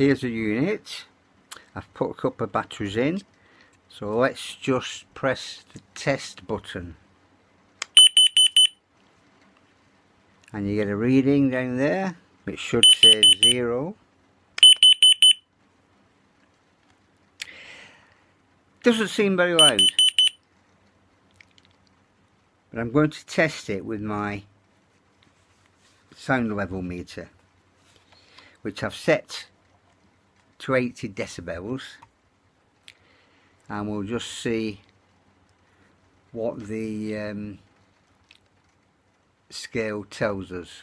Here's a unit. I've put a couple of batteries in, so let's just press the test button and you get a reading down there. It should say 0. Doesn't seem very loud, but I'm going to test it with my sound level meter, which I've set to 80 decibels, and we'll just see what the scale tells us.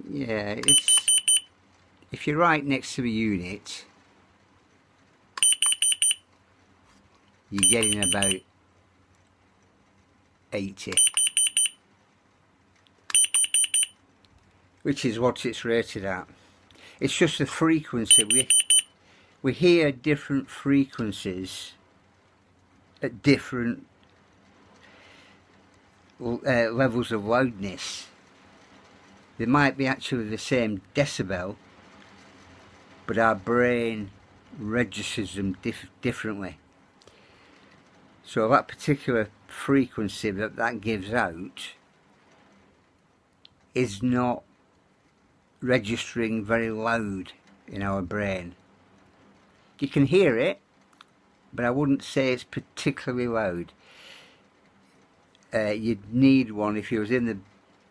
Yeah, if you're right next to the unit, you're getting about 80, which is what it's rated at. It's just the frequency. We hear different frequencies at different levels of loudness. They might be actually the same decibel, but our brain registers them differently. So that particular frequency that gives out is not registering very loud in our brain. You can hear it, but I wouldn't say it's particularly loud. You'd need one if you was in the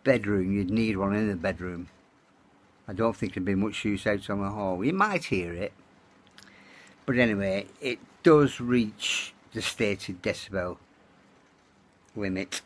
bedroom. You'd need one in the bedroom. I don't think there'd be much use out on the hall. You might hear it, but anyway, it does reach the stated decibel limit.